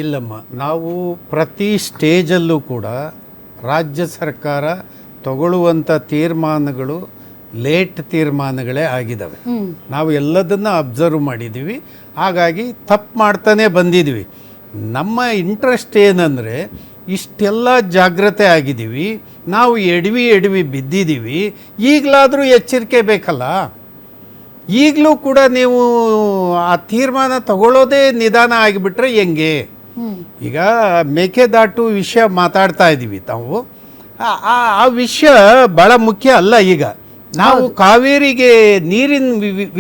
ಇಲ್ಲಮ್ಮ, ನಾವು ಪ್ರತಿ ಸ್ಟೇಜಲ್ಲೂ ಕೂಡ ರಾಜ್ಯ ಸರ್ಕಾರ ತಗೊಳ್ಳುವಂಥ ತೀರ್ಮಾನಗಳು ಲೇಟ್ ತೀರ್ಮಾನಗಳೇ ಆಗಿದ್ದಾವೆ. ನಾವು ಎಲ್ಲದನ್ನು ಅಬ್ಸರ್ವ್ ಮಾಡಿದ್ದೀವಿ, ಹಾಗಾಗಿ ತಪ್ಪು ಮಾಡ್ತಾನೆ ಬಂದಿದ್ವಿ. ನಮ್ಮ ಇಂಟ್ರೆಸ್ಟ್ ಏನಂದರೆ ಇಷ್ಟೆಲ್ಲ ಜಾಗ್ರತೆ ಆಗಿದ್ದೀವಿ, ನಾವು ಎಡವಿ ಬಿದ್ದಿದ್ದೀವಿ, ಈಗಲಾದರೂ ಎಚ್ಚರಿಕೆ ಬೇಕಲ್ಲ. ಈಗಲೂ ಕೂಡ ನೀವು ಆ ತೀರ್ಮಾನ ತಗೊಳ್ಳೋದೇ ನಿಧಾನ ಆಗಿಬಿಟ್ರೆ ಹೆಂಗೆ? ಈಗ ಮೇಕೆದಾಟು ವಿಷಯ ಮಾತಾಡ್ತಾ ಇದ್ದೀವಿ ನಾವು, ಆ ವಿಷಯ ಭಾಳ ಮುಖ್ಯ ಅಲ್ಲ. ಈಗ ನಾವು ಕಾವೇರಿಗೆ ನೀರಿನ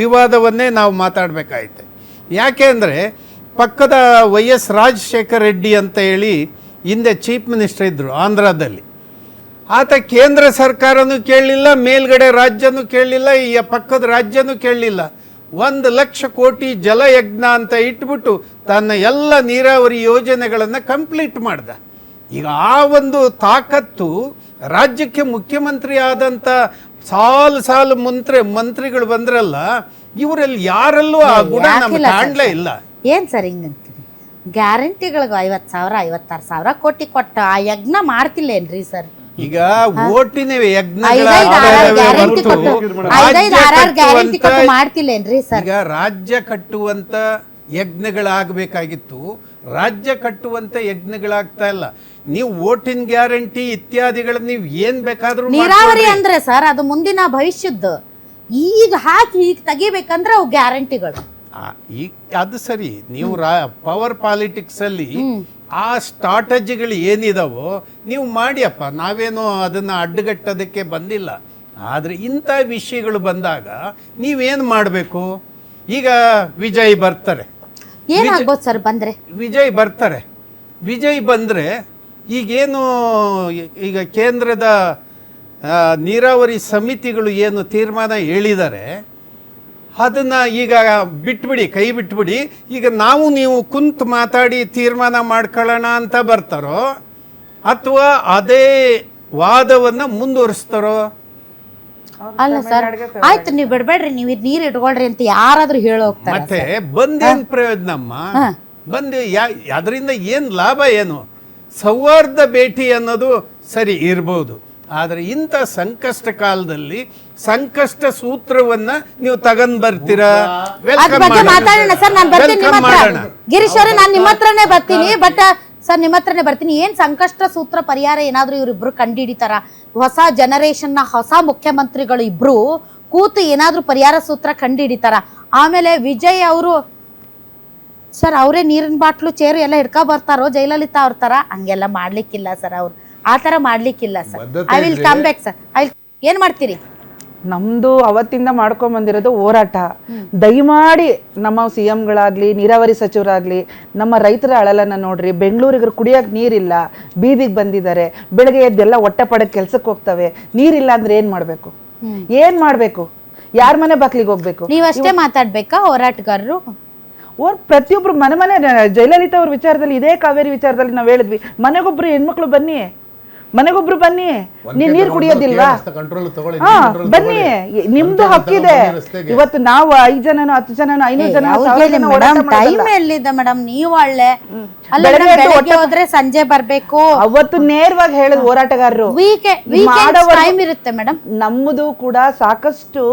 ವಿವಾದವನ್ನೇ ನಾವು ಮಾತಾಡಬೇಕಾಯ್ತೆ. ಯಾಕೆ ಅಂದರೆ ಪಕ್ಕದ YS ರಾಜಶೇಖರ ರೆಡ್ಡಿ ಅಂತ ಹೇಳಿ ಹಿಂದೆ ಚೀಫ್ ಮಿನಿಸ್ಟರ್ ಇದ್ದರು ಆಂಧ್ರದಲ್ಲಿ. ಆತ ಕೇಂದ್ರ ಸರ್ಕಾರನೂ ಕೇಳಲಿಲ್ಲ, ಮೇಲ್ಗಡೆ ರಾಜ್ಯನೂ ಕೇಳಲಿಲ್ಲ, ಈ ಪಕ್ಕದ ರಾಜ್ಯನೂ ಕೇಳಲಿಲ್ಲ. 1,00,000 ಕೋಟಿ ಜಲಯಜ್ಞ ಅಂತ ಇಟ್ಬಿಟ್ಟು ತನ್ನ ಎಲ್ಲ ನೀರಾವರಿ ಯೋಜನೆಗಳನ್ನು ಕಂಪ್ಲೀಟ್ ಮಾಡ್ದ. ಈಗ ಆ ಒಂದು ತಾಕತ್ತು ರಾಜ್ಯಕ್ಕೆ ಮುಖ್ಯಮಂತ್ರಿ ಆದಂಥ ಸಾಲು ಮಂತ್ರಿಗಳು ಬಂದ್ರಲ್ಲ, ಇವರಲ್ಲಿ ಯಾರಲ್ಲೂ ಆ ಗುಣ ನಮ್ಗೆ ಕಾಣಲೇ ಇಲ್ಲ. ಏನು ಸರ್ ಹಿಂಗಂತೀರಿ? ಗ್ಯಾರಂಟಿಗಳಿಗೆ 50,000 56,000 ಕೋಟಿ ಕೊಟ್ಟ ಆ ಯಜ್ಞ ಮಾಡ್ತಿಲ್ಲೇನ್ರಿ ಸರ್? ಈಗ ಓಟಿನ ಮಾಡ್ತಿಲ್ಲೇನ್ರಿ ಸರ್? ಈಗ ರಾಜ್ಯ ಕಟ್ಟುವಂತ ಯಜ್ಞಗಳಾಗಬೇಕಾಗಿತ್ತು, ರಾಜ್ಯ ಕಟ್ಟುವಂತ ಯಜ್ಞಗಳಾಗ್ತಾ ಇಲ್ಲ. ನೀವು ಓಟಿನ ಗ್ಯಾರಂಟಿ ಇತ್ಯಾದಿಗಳನ್ನ ನೀವು ಏನ್ ಬೇಕಾದ್ರೂ ನೀರಾವರಿ ಅಂದ್ರೆ ಸರ್ ಅದು ಮುಂದಿನ ಭವಿಷ್ಯದ್ದು. ಈಗ ಹಾಕಿ ಈಗ ತೆಗಿಬೇಕಂದ್ರೆ ಅವು ಗ್ಯಾರಂಟಿಗಳು. ಈಗ ಅದು ಸರಿ, ನೀವು ಪವರ್ ಪಾಲಿಟಿಕ್ಸ್ ಅಲ್ಲಿ ಆ ಸ್ಟ್ರಾಟಜಿಗಳು ಏನಿದಾವೋ ನೀವು ಮಾಡಿಯಪ್ಪ, ನಾವೇನೋ ಅದನ್ನು ಅಡ್ಡಗಟ್ಟೋದಕ್ಕೆ ಬಂದಿಲ್ಲ. ಆದರೆ ಇಂಥ ವಿಷಯಗಳು ಬಂದಾಗ ನೀವೇನು ಮಾಡಬೇಕು? ಈಗ ವಿಜಯ್ ಬರ್ತಾರೆ, ಏನಾಗ್ಬೋದು ಸರ್ ಬಂದರೆ? ವಿಜಯ್ ಬಂದರೆ ಈಗೇನು ಈಗ ಕೇಂದ್ರದ ನೀರಾವರಿ ಸಮಿತಿಗಳು ಏನು ತೀರ್ಮಾನ ಹೇಳಿದ್ದಾರೆ ಅದನ್ನು ಈಗ ಕೈ ಬಿಟ್ಬಿಡಿ, ಈಗ ನಾವು ನೀವು ಕುಂತು ಮಾತಾಡಿ ತೀರ್ಮಾನ ಮಾಡ್ಕೊಳ್ಳೋಣ ಅಂತ ಬರ್ತಾರೋ ಅಥವಾ ಅದೇ ವಾದವನ್ನು ಮುಂದುವರಿಸ್ತಾರೋ? ಅಲ್ಲ ಸರ್, ಆಯ್ತು ನೀವು ಬಿಡ್ಬೇಡ್ರಿ, ನೀವು ನೀರು ಇಟ್ಕೊಳ್ರಿ ಅಂತ ಯಾರಾದ್ರೂ ಹೇಳೋಗ್ತಾರೆ. ಮತ್ತೆ ಬಂದೇನು ಪ್ರಯೋಜನಮ್ಮ? ಅದರಿಂದ ಏನು ಲಾಭ? ಏನು ಸೌಹಾರ್ದ ಭೇಟಿ ಅನ್ನೋದು ಸರಿ ಇರ್ಬೋದು, ಆದರೆ ಇಂಥ ಸಂಕಷ್ಟ ಕಾಲದಲ್ಲಿ ಸಂಕಷ್ಟ ಸೂತ್ರವನ್ನ ನೀವು ತಗೊಂಡ್ ಬರ್ತೀರಾ? ಮಾತಾಡೋಣ ಸರ್, ನಾನು ಬರ್ತೀನಿ ಗಿರೀಶ್ ಅವರೇ, ನಾನು ನಿಮ್ಮ ಹತ್ರನೇ ಬರ್ತೀನಿ. ಬಟ್ ಸರ್ ನಿಮ್ಮ ಹತ್ರನೇ ಬರ್ತೀನಿ. ಏನ್ ಸಂಕಷ್ಟ ಸೂತ್ರ ಪರಿಹಾರ ಏನಾದ್ರು ಇವರಿಬ್ರು ಕಂಡುಹಿಡಿತಾರ? ಹೊಸ ಜನರೇಷನ್ ನ ಹೊಸ ಮುಖ್ಯಮಂತ್ರಿಗಳು ಇಬ್ರು ಕೂತು ಏನಾದ್ರು ಪರಿಹಾರ ಸೂತ್ರ ಕಂಡುಹಿಡಿತಾರ? ಆಮೇಲೆ ವಿಜಯ್ ಅವರು ಸರ್ ಅವರೇ ನೀರಿನ ಬಾಟ್ಲು ಚೇರು ಎಲ್ಲ ಹಿಡ್ಕೊ ಬರ್ತಾರೋ ಜಯಲಲಿತಾ ಅವ್ರ ತರ? ಹಂಗೆಲ್ಲ ಮಾಡ್ಲಿಕ್ಕಿಲ್ಲ ಸರ್, ಅವ್ರು ಆ ತರ ಮಾಡ್ಲಿಕ್ಕಿಲ್ಲ sir. I will come back sir. ಏನ್ ಮಾಡ್ತೀರಿ? ನಮ್ದು ಅವತ್ತಿಂದ ಮಾಡ್ಕೊಂಡ್ ಬಂದಿರೋದು ಹೋರಾಟ. ದಯಮಾಡಿ ನಮ್ಮ CMಗಳಾಗ್ಲಿ ನೀರಾವರಿ ಸಚಿವರಾಗ್ಲಿ ನಮ್ಮ ರೈತರ ಅಳಲನ್ನ ನೋಡ್ರಿ. ಬೆಂಗಳೂರಿಗೆ ಕುಡಿಯಕ್ ನೀರಿಲ್ಲ, ಬೀದಿಗೆ ಬಂದಿದ್ದಾರೆ. ಬೆಳಗ್ಗೆ ಎದ್ದೆಲ್ಲ ಹೊಟ್ಟೆ ಪಡಕ್ ಕೆಲ್ಸಕ್ಕೆ ಹೋಗ್ತವೆ. ನೀರಿಲ್ಲ ಅಂದ್ರೆ ಏನ್ ಮಾಡ್ಬೇಕು? ಯಾರ ಮನೆ ಬಾಕ್ಲಿಗೆ ಹೋಗ್ಬೇಕು? ನೀವಷ್ಟೇ ಮಾತಾಡ್ಬೇಕಾ ಹೋರಾಟಗಾರರು? ಪ್ರತಿಯೊಬ್ರು ಮನೆ ಜಯಲಲಿತಾ ಅವ್ರ ವಿಚಾರದಲ್ಲಿ, ಇದೇ ಕಾವೇರಿ ವಿಚಾರದಲ್ಲಿ ನಾವ್ ಹೇಳಿದ್ವಿ, ಮನೆಗೊಬ್ರು ಹೆಣ್ಮಕ್ಳು ಬನ್ನಿ, ನೀರ್ ಕುಡಿಯೋದಿಲ್ವಾ? ಬನ್ನಿ, ನಿಮ್ದು ಹಕ್ಕಿದೆ. ಇವತ್ತು ನಾವು 5 ಜನನೋ 10 ಜನನೋ 500 ಜನ ಮೇಡಮ್, ನೀವು ಒಳ್ಳೆ ಹೋದ್ರೆ ಸಂಜೆ ಬರ್ಬೇಕು. ಅವತ್ತು ನೇರವಾಗಿ ಹೇಳಿದ್ ಹೋರಾಟಗಾರರು ಇರುತ್ತೆ ಮೇಡಮ್. ನಮ್ಮದು ಕೂಡ ಸಾಕಷ್ಟು,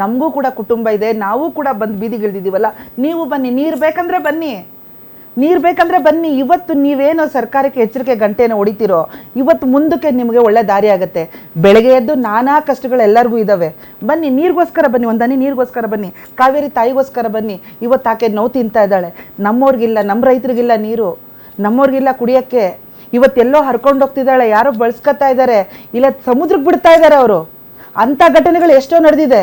ನಮಗೂ ಕೂಡ ಕುಟುಂಬ ಇದೆ, ನಾವು ಕೂಡ ಬಂದು ಬೀದಿಗಿಳಿದಿದ್ದೀವಲ್ಲ. ನೀವು ಬನ್ನಿ, ನೀರ್ ಬೇಕಂದ್ರೆ ಬನ್ನಿ. ಇವತ್ತು ನೀವೇನೋ ಸರ್ಕಾರಕ್ಕೆ ಎಚ್ಚರಿಕೆ ಗಂಟೆನ ಹೊಡಿತೀರೋ, ಇವತ್ತು ಮುಂದಕ್ಕೆ ನಿಮಗೆ ಒಳ್ಳೆ ದಾರಿ ಆಗುತ್ತೆ. ಬೆಳಗ್ಗೆ ಎದ್ದು ನಾನಾ ಕಷ್ಟಗಳು ಎಲ್ಲರಿಗೂ ಇದಾವೆ. ಬನ್ನಿ, ನೀರಿಗೋಸ್ಕರ ಬನ್ನಿ, ಒಂದನಿ ನೀರಿಗೋಸ್ಕರ ಬನ್ನಿ, ಕಾವೇರಿ ತಾಯಿಗೋಸ್ಕರ ಬನ್ನಿ. ಇವತ್ತು ಆಕೆ ನೋವು ತಿಂತಾ ಇದ್ದಾಳೆ. ನಮ್ಮವ್ರಿಗಿಲ್ಲ, ನಮ್ಮ ರೈತರಿಗಿಲ್ಲ ನೀರು, ನಮ್ಮವ್ರಿಗಿಲ್ಲ ಕುಡಿಯಕ್ಕೆ. ಇವತ್ತೆಲ್ಲೋ ಹರ್ಕೊಂಡು ಹೋಗ್ತಿದ್ದಾಳೆ, ಯಾರೋ ಬಳಸ್ಕೊತಾ ಇದ್ದಾರೆ, ಇಲ್ಲ ಸಮುದ್ರಕ್ಕೆ ಬಿಡ್ತಾ ಇದ್ದಾರೆ ಅವರು. ಅಂತ ಘಟನೆಗಳು ಎಷ್ಟೋ ನಡೆದಿದೆ.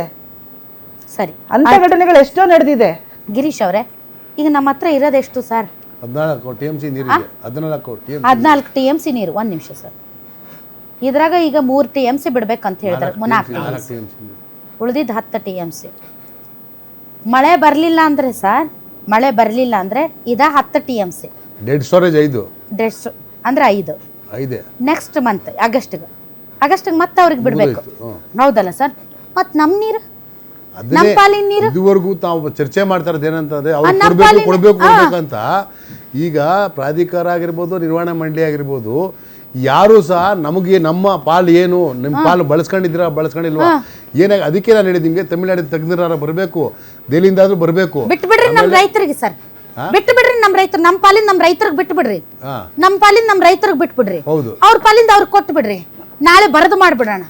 ಸರಿ, ಅಂತ ಘಟನೆಗಳು ಎಷ್ಟೋ ನಡೆದಿದೆ. ಗಿರೀಶ್ ಅವರೇ, ಈಗ ನಮ್ಮ ಹತ್ರ ಇರೋದೆಷ್ಟು ಸರ್? 14 TMC ನೀರು. 14 TMC ನೀರು. 1 ನಿಮಿಷ ಸರ್. ಇದ್ರಾಗ ಈಗ 3 TMC ಬಿಡ್ಬೇಕಂತ ಹೇಳಿದ್ರೆ 4 TMC ಉಳಿದಿದ್ದು 10 TMC. ಮಳೆ ಬರಲಿಲ್ಲ ಅಂದ್ರೆ ಸರ್, ಇದ 10 TMC ಡೆಡ್ ಸ್ಟೋರೇಜ್ 5 ಅಂದ್ರೆ 5 ನೆಕ್ಸ್ಟ್ ಮಂತ್ ಆಗಸ್ಟ್ಗೆ ಮತ್ತೆ ಅವ್ರಿಗೆ ಬಿಡ್ಬೇಕು. ಹೌದಲ್ಲ ಸರ್? ಮತ್ತೆ ನಮ್ಮ ನೀರು ನಮ್ಮ ಪಾಲಿನ ನೀರು ಇದುವರೆಗೂ ತಾವು ಚರ್ಚೆ ಮಾಡ್ತಾ ಇರೋದು ಏನಂತಂದ್ರೆ ಅವ್ರು ನಮ್ಮ ಕೊಡ್ಬೇಕು ಅಂತ ಈಗ ಪ್ರಾಧಿಕಾರ ಆಗಿರ್ಬೋದು ನಿರ್ವಹಣಾ ಮಂಡಳಿ ಆಗಿರ್ಬೋದು ಯಾರು ಸಹ ನಮಗೆ ನಮ್ಮ ಪಾಲು ಏನು ನಿಮ್ಮ ಪಾಲು ಬಳಸ್ಕೊಂಡಿಲ್ವಾ ಏನಾಗ ಅದಕ್ಕೆ ನಾನು ಹೇಳಿದ್ ನಿಮ್ಗೆ ತಮಿಳ್ನಾಡಿನ ತಜ್ಞರ ಬರಬೇಕು ದೆಹಲಿಯಿಂದಾದ್ರೂ ಬರಬೇಕು. ಬಿಟ್ಟು ಬಿಡ್ರಿ ನಮ್ಮ ರೈತರಿಗೆ ಸರ್, ಬಿಟ್ಟು ಬಿಡ್ರಿ ನಮ್ಮ ರೈತರು, ನಮ್ಮ ಪಾಲಿಂದ ನಮ್ಮ ರೈತರಿಗೆ ಬಿಟ್ಟು ಬಿಡ್ರಿ, ನಮ್ಮ ಪಾಲಿಂದ ನಮ್ಮ ರೈತರಿಗೆ ಬಿಟ್ಟು ಬಿಡ್ರಿ, ಅವ್ರ ಪಾಲಿಂದ ಅವ್ರಿಗೆ ಕೊಟ್ಟು ಬಿಡ್ರಿ, ನಾಳೆ ಬರದು ಮಾಡ್ಬಿಡೋಣ.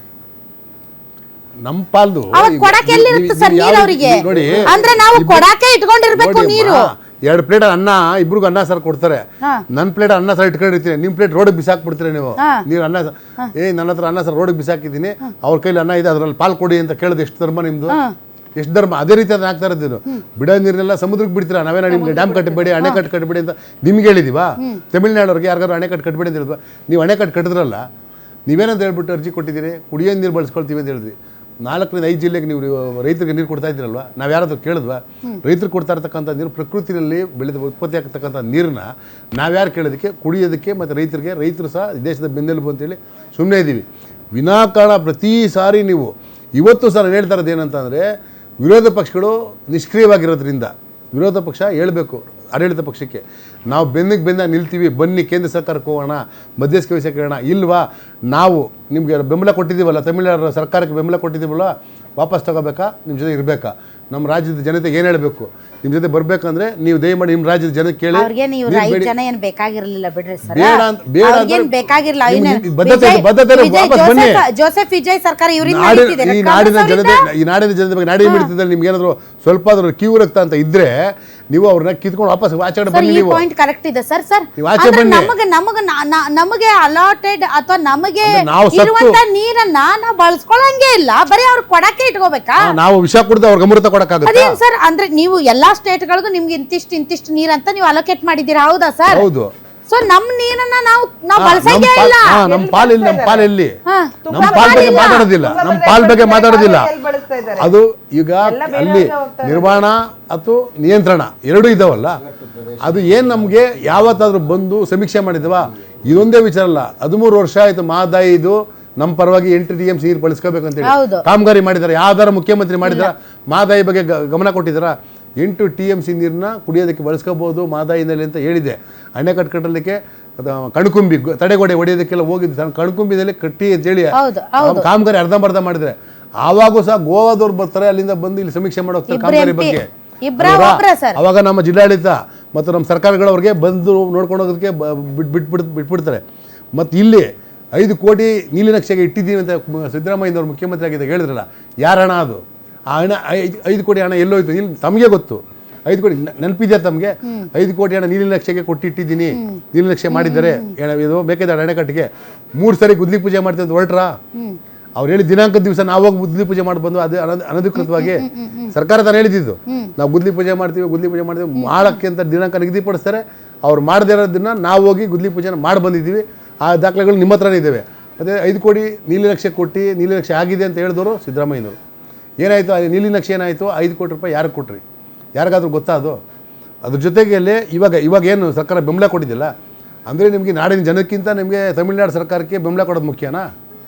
ನಮ್ಮ ಪಾಲ್ದು ಅವಾಗ ಕೊಡಕ್ಕೆ ಎಲ್ಲಿರುತ್ತೆ ಸರ್ ನೀರು ಅವರಿಗೆ? ಅಂದ್ರೆ ನಾವು ಕೊಡಕ್ಕೆ ಇಟ್ಕೊಂಡಿರ್ಬೇಕು ನೀರು. 2 ಪ್ಲೇಟ್ ಅನ್ನ ಇಬ್ರಿಗೂ ಅನ್ನ ಸಾರು ಕೊಡ್ತಾರೆ. ನನ್ನ ಪ್ಲೇಟ್ ಅನ್ನ ಸಾರು ಇಟ್ಕೊಂಡಿರ್ತೀನಿ, ನಿಮ್ ಪ್ಲೇಟ್ ರೋಡಿಗೆ ಬಿಸಾಕ್ಬಿಡ್ತೀರ ನೀವು ಅನ್ನ ನನ್ನ ಹತ್ರ ಅನ್ನ ಸಾರು ರೋಡಿಗೆ ಬಿಸಾಕಿದ್ದೀನಿ, ಅವ್ರ ಕೈಲಿ ಅನ್ನ ಇದೆ ಅದ್ರಲ್ಲಿ ಪಾಲ್ ಕೊಡಿ ಅಂತ ಕೇಳಿದ್ರೆ ಎಷ್ಟು ಧರ್ಮ ನಿಮ್ದು? ಎಷ್ಟು ಧರ್ಮ? ಅದೇ ರೀತಿ ಅದನ್ನ ಆಗ್ತಾ ಇರೋದು. ಬಿಡೋ ನೀರನ್ನೆಲ್ಲ ಸಮುದ್ರಕ್ಕೆ ಬಿಡ್ತೀರಾ, ನಾವೇನ ನಿಮ್ಗೆ ಡ್ಯಾಮ್ ಕಟ್ಟಬೇಡಿ ಅಣೆಕಟ್ಟು ಕಟ್ಟಬೇಡಿ ಅಂತ ನಿಮ್ಗೆ ಹೇಳಿದೀವಾ? ತಮಿಳ್ನಾಡವ್ರಿಗೆ ಯಾರಿಗಾರು ಅಣೆಕಟ್ಟು ಕಟ್ಟಬೇಡಿ ಅಂತ ಹೇಳಿದ್ವಾ? ನೀವು ಅಣೆಕಟ್ಟು ಕಟ್ಟಿದ್ರಲ್ಲ, ನೀವೇನಂತ ಹೇಳ್ಬಿಟ್ಟು ಅರ್ಜಿ ಕೊಟ್ಟಿದ್ದೀರಿ, ಕುಡಿಯೋ ನೀರು ಬಳಸ್ಕೊಳ್ತೀವಿ ಅಂತ ಹೇಳಿದ್ರಿ. 4ರಿಂದ 5 ಜಿಲ್ಲೆಗೆ ನೀವು ರೈತರಿಗೆ ನೀರು ಕೊಡ್ತಾ ಇದ್ದೀರಲ್ವಾ? ನಾವು ಯಾರಾದ್ರೂ ಕೇಳಿದ್ವಾ? ರೈತರು ಕೊಡ್ತಾ ಇರ್ತಕ್ಕಂಥ ನೀರು ಪ್ರಕೃತಿಯಲ್ಲಿ ಬೆಳೆದ ಉತ್ಪತ್ತಿ ಆಗ್ತಕ್ಕಂಥ ನೀರನ್ನ ನಾವ್ಯಾರು ಕೇಳೋದಕ್ಕೆ? ಕುಡಿಯೋದಕ್ಕೆ ಮತ್ತು ರೈತರು ಸಹ ದೇಶದ ಬೆನ್ನೆಲುಬು ಅಂತೇಳಿ ಸುಮ್ಮನೆ ಇದ್ದೀವಿ. ವಿನಾಕಾರಣ ಪ್ರತಿ ಸಾರಿ ನೀವು ಇವತ್ತು ಸಹ ನಾನು ಹೇಳ್ತಾ ಇರೋದು ಏನಂತಂದರೆ, ವಿರೋಧ ಪಕ್ಷಗಳು ನಿಷ್ಕ್ರಿಯವಾಗಿರೋದ್ರಿಂದ ವಿರೋಧ ಪಕ್ಷ ಹೇಳಬೇಕು ಆಡಳಿತ ಪಕ್ಷಕ್ಕೆ, ನಾವು ಬೆನ್ನ ನಿಲ್ತೀವಿ, ಬನ್ನಿ ಕೇಂದ್ರ ಸರ್ಕಾರಕ್ಕೆ ಹೋಗೋಣ, ಮಧ್ಯಸ್ಥಿಕೆ ವಹಿಸಕ್ಕೆ ಹೇಳೋಣ. ಇಲ್ವಾ? ನಾವು ನಿಮಗೆ ಬೆಂಬಲ ಕೊಟ್ಟಿದ್ದೀವಲ್ಲ, ತಮಿಳುನಾಡು ಸರ್ಕಾರಕ್ಕೆ ಬೆಂಬಲ ಕೊಟ್ಟಿದ್ದೀವಲ್ಲ, ವಾಪಸ್ ತಗೋಬೇಕಾ? ನಿಮ್ಮ ಜೊತೆ ಇರಬೇಕಾ? ನಮ್ಮ ರಾಜ್ಯದ ಜನತೆಗೆ ಏನು ಹೇಳಬೇಕು? ನಿಮ್ಮ ಜೊತೆ ಬರಬೇಕಂದ್ರೆ ನೀವು ದಯಮಾಡಿ ನಿಮ್ಮ ರಾಜ್ಯದ ಜನಕ್ಕೆ ಕೇಳಿ. ಅವ್ರಿಗೆ ನೀವು 5 ಜನ ಏನು ಬೇಕಾಗಿರಲಿಲ್ಲ ಬಿಡ್ರಿ ಸರ್, ಬೇಡ ಅವ್ರಿಗೇನು ಬೇಕಾಗಿರಲಿಲ್ಲ. ಜೋಸೆಫ್ ವಿಜಯ್ ಸರ್ಕಾರ ಇವರಿಂದ ಈ ನಾಡಿನ ಜನತೆ ಬಗ್ಗೆ ನಾಡಿನ ಮಿಡಿತದಲ್ಲಿ ನಿಮ್ಗೆ ಏನಾದ್ರು ಸ್ವಲ್ಪ ಆದ್ರೂ ಕ್ಯೂ ರಕ್ತ ಅಂತ ಇದ್ರೆ ನೀವು ಅವ್ರನ್ನ ಕಿತ್ಕೊಂಡು ವಾಪಸ್ ಆಚೆ ಬನ್ನಿ. ನೀವು ಪಾಯಿಂಟ್ ಕರೆಕ್ಟ್ ಇದೆ ಸರ್. ನಮಗೆ ಅಲಾಟೆಡ್ ಅಥವಾ ನಮಗೆ ಇರುವಂತ ನೀರನ್ನ ನಾವು ಬಳಸ್ಕೊಳ್ಳಂಗೆ ಇಲ್ಲ, ಬರೀ ಅವ್ರು ಕೊಡಕ್ಕೆ ಇಟ್ಕೋಬೇಕಾ? ನಾವು ವಿಷ ಕುಡಿದು ಅವ್ರಿಗೆ ಅಮೃತ ಕೊಡಕ್ಕಾಗುತ್ತೆ? ಅದೇನ್ ಸರ್? ಅಂದ್ರೆ ನೀವು ಎಲ್ಲಾ ಸ್ಟೇಟ್ಗಳಿಗೂ ನಿಮ್ಗೆ ಇಂತಿಷ್ಟು ನೀರ್ ಅಂತ ನೀವು ಅಲೋಕೇಟ್ ಮಾಡಿದ್ದೀರಾ, ಹೌದಾ ಸರ್? ಹೌದು. ಸೊ ನಮ್ ನೀರನ್ನ ನಾವು ಬಳಸಂಗೇ ಇಲ್ಲ. ನಮ್ಮ ಪಾಲಲ್ಲಿ ನಮ್ಮ ಪಾಲ್ ಬಗ್ಗೆ ಮಾತಾಡೋದಿಲ್ಲ, ನಮ್ಮ ಪಾಲ್ ಬಗ್ಗೆ ಮಾತಾಡೋದಿಲ್ಲ. ಅದು ಈಗ ಅಲ್ಲಿ ನಿರ್ವಹಣಾ ಅಥವಾ ನಿಯಂತ್ರಣ ಎರಡೂ ಇದಾವಲ್ಲ, ಅದು ಏನ್ ನಮ್ಗೆ ಯಾವತ್ತಾದ್ರೂ ಬಂದು ಸಮೀಕ್ಷೆ ಮಾಡಿದವಾ? ಇದೊಂದೇ ವಿಚಾರ ಅಲ್ಲ, 13 ವರ್ಷ ಆಯ್ತು ಮಹದಾಯಿ ಇದು ನಮ್ಮ ಪರವಾಗಿ 8 TMC ನೀರು ಬಳಸ್ಕೋಬೇಕಂತೇಳಿ ಕಾಮಗಾರಿ ಮಾಡಿದಾರೆ. ಯಾವ್ದಾರ ಮುಖ್ಯಮಂತ್ರಿ ಮಾಡಿದಾರ? ಮಹದಾಯಿ ಬಗ್ಗೆ ಗಮನ ಕೊಟ್ಟಿದ್ದಾರ? 8 TMC ನೀರನ್ನ ಕುಡಿಯೋದಕ್ಕೆ ಬಳಸ್ಕೋಬಹುದು ಮಹದಾಯಿನಲ್ಲಿ ಅಂತ ಹೇಳಿದೆ. ಅಣೆಕಟ್ಟು ಕಟ್ಟಲಿಕ್ಕೆ ಕಣ್ಕುಂಬಿ ತಡೆಗೋಡೆ ಹೊಡೆಯೋದಕ್ಕೆಲ್ಲ ಹೋಗಿದ್ದು ಕಣ್ಕುಂಬಿದಲ್ಲಿ ಕಟ್ಟಿ ಅಂತೇಳಿ ಕಾಮಗಾರಿ ಅರ್ಧಂಬರ್ಧ ಮಾಡಿದ್ರೆ, ಆವಾಗೂ ಸಹ ಗೋವಾದವ್ರು ಬರ್ತಾರೆ, ಅಲ್ಲಿಂದ ಬಂದು ಇಲ್ಲಿ ಸಮೀಕ್ಷೆ ಮಾಡೋಕೆ ಕಾಮಗಾರಿ ಬಗ್ಗೆ. ಅವಾಗ ನಮ್ಮ ಜಿಲ್ಲಾಡಳಿತ ಮತ್ತು ನಮ್ಮ ಸರ್ಕಾರಗಳವ್ರಿಗೆ ಬಂದು ನೋಡ್ಕೊಂಡು ಹೋಗೋದಕ್ಕೆ ಬಿಟ್ಬಿಡ್ತಾರೆ. ಮತ್ತು ಇಲ್ಲಿ 5 ಕೋಟಿ ನೀಲಿ ನಕ್ಷೆಗೆ ಇಟ್ಟಿದ್ದೀವಿ ಅಂತ ಸಿದ್ದರಾಮಯ್ಯನವ್ರು ಮುಖ್ಯಮಂತ್ರಿ ಆಗಿದ್ದಾಗ ಹೇಳಿದ್ರಲ್ಲ, ಯಾರ ಹಣ ಅದು? ಆ ಹಣ 5 ಕೋಟಿ ಹಣ ಎಲ್ಲೋಯ್ತು? ಇಲ್ಲಿ ತಮಗೆ ಗೊತ್ತು. 5 ಕೋಟಿ ನೆನಪಿದೆ ತಮಗೆ? 5 ಕೋಟಿ ಹಣ ನೀಲಿ ನಕ್ಷೆಗೆ ಕೊಟ್ಟಿಟ್ಟಿದ್ದೀನಿ, ನೀಲಿ ನಕ್ಷೆ ಮಾಡಿದ್ದಾರೆ. ಇದು ಬೇಕಾದ ಅಣೆಕಟ್ಟಿಗೆ 3 ಸರಿ ಗುದ್ಲಿ ಪೂಜೆ ಮಾಡ್ತೀವಿ ಅಂತ ಹೊರಟ್ರಾ? ಅವ್ರು ಹೇಳಿ ದಿನಾಂಕದ ದಿವಸ ನಾವಾಗ ಗುದ್ಲಿ ಪೂಜೆ ಮಾಡಿ ಬಂದು ಅದು ಅನಧಿಕೃತವಾಗಿ ಸರ್ಕಾರ ತಾನು ಹೇಳಿದ್ದು, ನಾವು ಗುದ್ಲಿ ಪೂಜೆ ಮಾಡ್ತೀವಿ ಮಾಡಕ್ಕೆ ಅಂತ ದಿನಾಂಕ ನಿಗದಿಪಡಿಸ್ತಾರೆ. ಅವ್ರು ಮಾಡದೇ ಇರೋದನ್ನ ನಾವು ಹೋಗಿ ಗುದ್ಲಿ ಪೂಜೆ ಮಾಡಿ ಬಂದಿದ್ದೀವಿ. ಆ ದಾಖಲೆಗಳು ನಿಮ್ಮ ಹತ್ರನೇ ಇದ್ದಾವೆ. ಅದೇ 5 ಕೋಟಿ ನೀಲಿ ನಕ್ಷೆ ಕೊಟ್ಟು ನೀಲಿ ನಕ್ಷೆ ಆಗಿದೆ ಅಂತ ಹೇಳಿದವರು ಸಿದ್ದರಾಮಯ್ಯನವರು. ಏನಾಯಿತು? ಆ ನೀಲಿ ನಕ್ಷೆ ಏನಾಯಿತು? 5 ಕೋಟಿ ರೂಪಾಯಿ ಯಾರಿಗೆ ಕೊಟ್ರಿ? ಯಾರಿಗಾದ್ರೂ ಗೊತ್ತಾ ಅದು? ಅದ್ರ ಜೊತೆಗೆ ಇವಾಗ ಏನು ಸರ್ಕಾರ ಬೆಂಬಲ ಕೊಟ್ಟಿದ್ದಿಲ್ಲ ಅಂದರೆ ನಿಮಗೆ ನಾಡಿನ ಜನಕ್ಕಿಂತ ನಿಮಗೆ ತಮಿಳ್ನಾಡು ಸರ್ಕಾರಕ್ಕೆ ಬೆಂಬಲ ಕೊಡೋದು ಮುಖ್ಯನಾ?